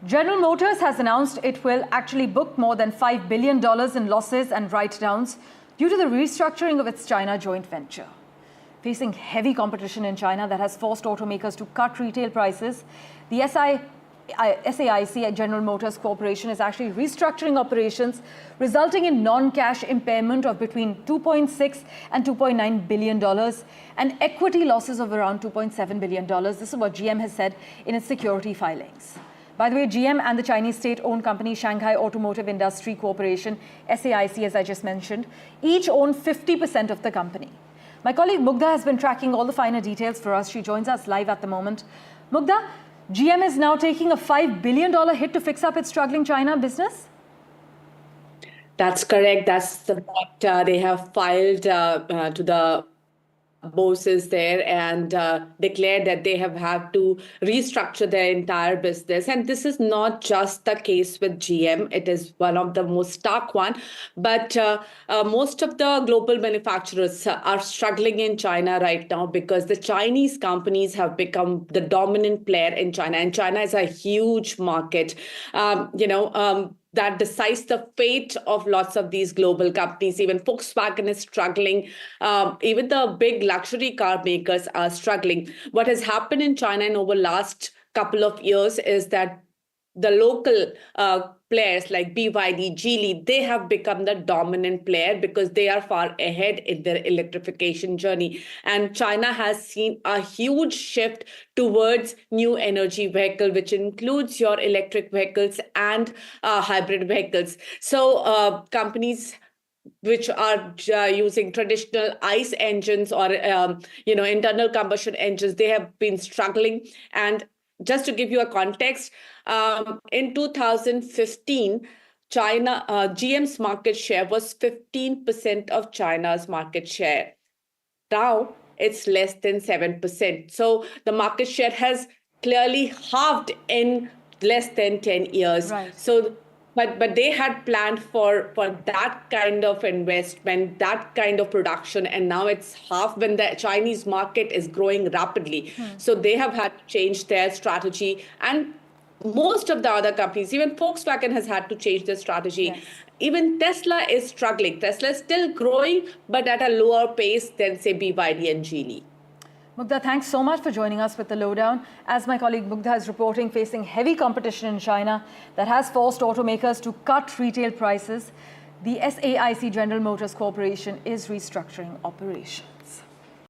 General Motors has announced it will actually book more than $5 billion in losses and write-downs due to the restructuring of its China joint venture. Facing heavy competition in China that has forced automakers to cut retail prices, the SAIC, General Motors Corporation, is actually restructuring operations, resulting in non-cash impairment of between $2.6 and $2.9 billion and equity losses of around $2.7 billion. This is what GM has said in its security filings. By the way, GM and the Chinese state-owned company Shanghai Automotive Industry Corporation, SAIC, as I just mentioned, each own 50% of the company. My colleague Mugdha has been tracking all the finer details for us. She joins us live at the moment. Mugdha, GM is now taking a $5 billion hit to fix up its struggling China business? That's correct. That's the fact. They have filed to the bosses there and declared that they have had to restructure their entire business. And this is not just the case with GM. It is one of the most stark one. But most of the global manufacturers are struggling in China right now because the Chinese companies have become the dominant player in China. And China is a huge market. That decides the fate of lots of these global companies. Even Volkswagen is struggling. Even the big luxury car makers are struggling. What has happened in China in over last couple of years is that the local players like BYD, Geely, they have become the dominant player because they are far ahead in their electrification journey. And China has seen a huge shift towards new energy vehicle, which includes your electric vehicles and hybrid vehicles. So companies which are using traditional ICE engines or internal combustion engines, they have been struggling. And just to give you a context, in 2015, GM's market share was 15% of China's market share. Now it's less than 7%. So the market share has clearly halved in less than 10 years. Right. So, but they had planned for that kind of investment, that kind of production, and now it's half when the Chinese market is growing rapidly. So they have had to change their strategy, and most of the other companies, even Volkswagen has had to change their strategy. Yes. Even Tesla is struggling. Tesla is still growing, but at a lower pace than, say, BYD and Geely. Mugdha, thanks so much for joining us with the lowdown. As my colleague Mugdha is reporting, facing heavy competition in China that has forced automakers to cut retail prices, the SAIC General Motors Corporation is restructuring operations.